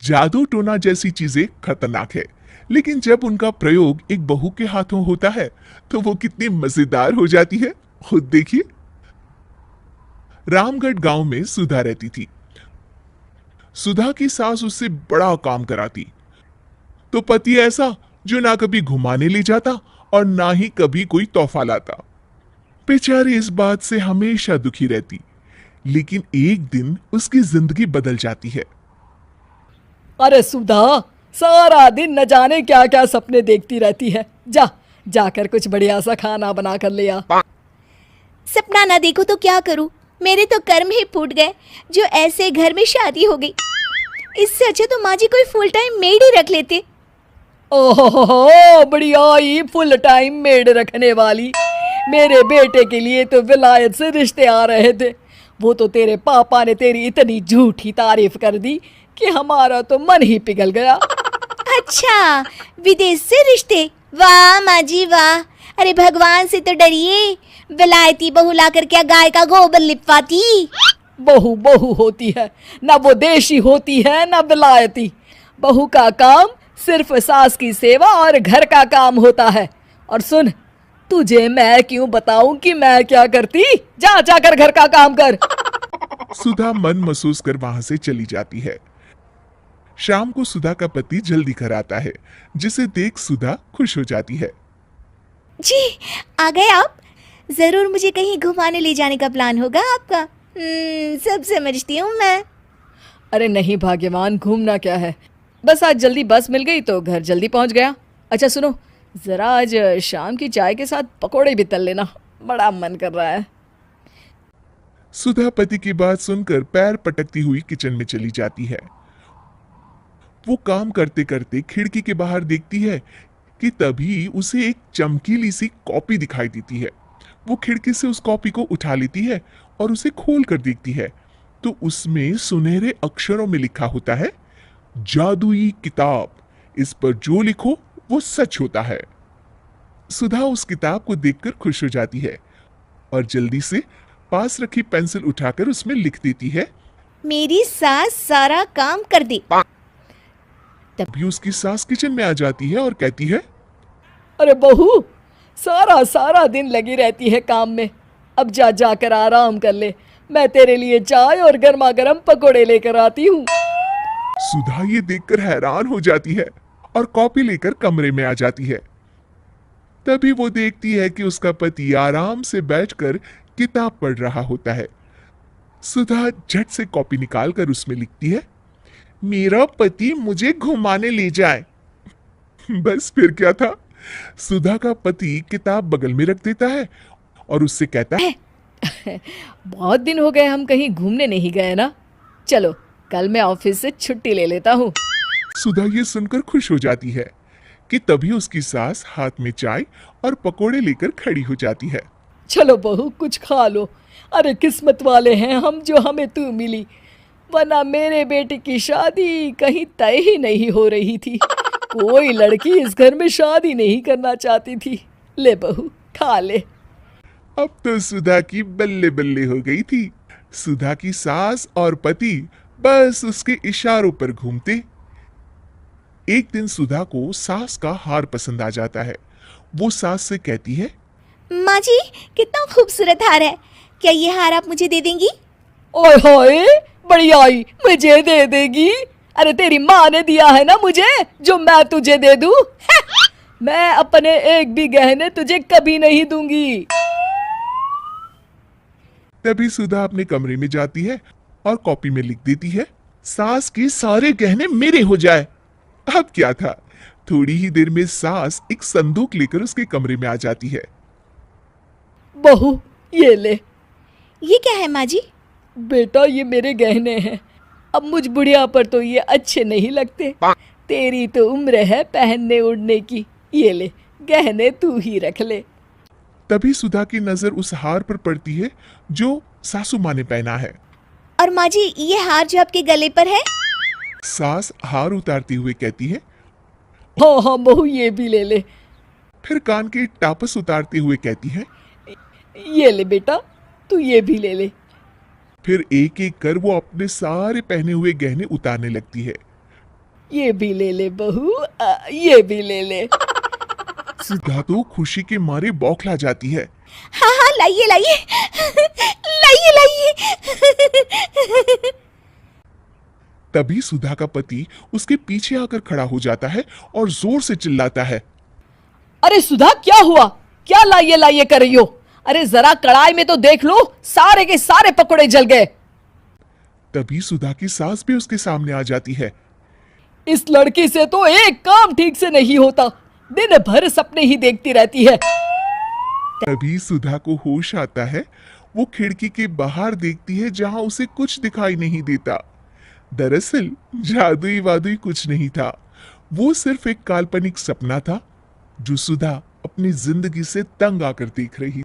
जादू टोना जैसी चीजें खतरनाक है, लेकिन जब उनका प्रयोग एक बहू के हाथों होता है तो वो कितनी मजेदार हो जाती है, खुद देखिए। रामगढ़ गांव में सुधा रहती थी। सुधा की सास उससे बड़ा काम कराती, तो पति ऐसा जो ना कभी घुमाने ले जाता और ना ही कभी कोई तोहफा लाता। बेचारी इस बात से हमेशा दुखी रहती, लेकिन एक दिन उसकी जिंदगी बदल जाती है। अरे सुधा, सारा दिन न जाने क्या क्या सपने देखती रहती है। जाकर कुछ बढ़िया सा खाना बना कर ले आ। सपना ना देखो तो क्या करूं, मेरे तो कर्म ही फूट गए जो ऐसे घर में शादी हो गई। इससे अच्छा तो माँ जी कोई फुल टाइम मेड ही रख लेते। ओहो, बढ़िया ही फुल टाइम मेड रखने वाली। मेरे बेटे के लिए तो विलायत से रिश्ते आ रहे थे। वो तो तेरे पापा ने तेरी इतनी झूठी तारीफ कर दी कि हमारा तो मन ही पिघल गया। अच्छा, विदेश से रिश्ते? वाह माँ जी वाह। अरे भगवान से तो डरिए, विलायती बहू लाकर क्या गाय का गोबर लिपवाती। बहू बहू होती है, ना वो देशी होती है ना विलायती। बहू का काम सिर्फ सास की सेवा और घर का काम होता है। और सुन, तुझे मैं क्यों बताऊं कि मैं क्या करती? जाकर घर का काम कर। सुधा मन महसूस कर वहां से चली जाती है। शाम को सुधा का पति जल्दी घर आता है, जिसे देख सुधा खुश हो जाती है। जी आ गए आप। जरूर मुझे कहीं घुमाने ले जाने का प्लान होगा आपका। सब समझती हूँ मैं। अरे नहीं भाग्यवान, घूमना क्या है, बस आज जल्दी बस मिल गई तो घर जल्दी पहुंच गया। अच्छा सुनो, जरा आज शाम की चाय के साथ पकोड़े भी तल लेना, बड़ा मन कर रहा है। सुधा पति की बात सुनकर पैर पटकती हुई किचन में चली जाती है। वो काम करते करते खिड़की के बाहर देखती है कि तभी उसे एक चमकीली सी कॉपी दिखाई देती है। वो खिड़की से उस कॉपी को उठा लेती है और उसे खोल कर देखती है, तो उसमें सुनहरे अक्षरों में लिखा होता है, जादुई किताब, इस पर जो लिखो वो सच होता है। सुधा उस किताब को देखकर खुश हो जाती है और जल्दी से पास रखी पेंसिल उठाकर उसमें लिख देती है, मेरी सास सारा काम कर दी। तभी उसकी सास किचन में आ जाती है और कहती है, अरे बहू, सारा दिन लगी रहती है काम में। अब जाकर आराम कर ले, मैं तेरे लिए चाय और गर्मा गर्म पकोड़े लेकर आती हूँ। सुधा ये देखकर हैरान हो जाती है और कॉपी लेकर कमरे में आ जाती है। तभी वो देखती है कि उसका पति आराम से बैठकर किताब पढ़ रहा होता है। सुधा झट से कॉपी निकालकर उसमें लिखती है, मेरा पति मुझे घुमाने ले जाए। बस फिर क्या था, सुधा का पति किताब बगल में रख देता है और उससे कहता है, बहुत दिन हो गए हम कहीं घूमने नहीं गए ना, चलो कल मैं ऑफिस से छुट्टी ले लेता हूँ। सुधा ये सुनकर खुश हो जाती है कि तभी उसकी सास हाथ में चाय और पकोड़े लेकर खड़ी हो जाती है। चलो बहू, कुछ खा लो। अरे किस्मत वाले हैं हम जो हमें तू मिली, वरना मेरे बेटे की शादी कहीं तय ही नहीं हो रही थी। कोई लड़की इस घर में शादी नहीं करना चाहती थी। ले बहू, खा ले। अब तो सुधा की बल्ले बल्ले हो गई थी। सुधा की सास और पति बस उसके इशारों पर घूमते। एक दिन सुधा को सास का हार पसंद आ जाता है। वो सास से कहती है, माँ जी कितना खूबसूरत हार है, क्या ये हार आप मुझे दे देंगी? ओए होए, बढ़िया ही मुझे दे देगी? अरे तेरी माँ ने दिया है ना मुझे, जो मैं तुझे दे दूं? मैं अपने एक भी गहने तुझे कभी नहीं दूंगी। तभी सुधा अपने कमरे में जाती है और कॉपी में लिख देती है, सास के सारे गहने मेरे हो जाए। अब क्या था, थोड़ी ही देर में सास एक संदूक लेकर उसके कमरे में आ जाती है। बहू ये ले। ये क्या है माँ जी? बेटा ये मेरे गहने हैं। अब मुझ बुढ़िया पर तो ये अच्छे नहीं लगते, तेरी तो उम्र है पहनने उड़ने की। ये ले, गहने तू ही रख ले। तभी सुधा की नजर उस हार पर पड़ती है जो सासू माँ ने पहना है। और माँ जी ये हार जो आपके गले पर है? सास हार उतारती हुए कहती है, हाँ हाँ बहू, ये भी ले ले। फिर कान के टापस उतारते हुए कहती है, ये ले बेटा, तू ये भी ले ले। फिर एक एक कर वो अपने सारे पहने हुए गहने उतारने लगती है। ये भी ले ले बहू, ये भी ले ले। सुधा तो खुशी के मारे बौखला जाती है। हाँ हाँ, लाइए लाइए, लाइए लाइए। तभी सुधा का पति उसके पीछे आकर खड़ा हो जाता है और जोर से चिल्लाता है। अरे सुधा, क्या हुआ? क्या लाइए लाइए कर रही हो? अरे जरा कढ़ाई में तो देख लो, सारे के सारे पकोड़े जल गए। तभी सुधा की सास भी उसके सामने आ जाती है। इस लड़की से तो एक काम ठीक से नहीं होता, दिन भर सपने ही देखती रहती है। तभी सुधा को होश आता है। वो खिड़की के बाहर देखती है जहां उसे कुछ दिखाई नहीं देता। दरअसल जादुई वादुई कुछ नहीं था, वो सिर्फ एक काल्पनिक सपना था जो सुधा अपनी जिंदगी से तंग आकर देख रही।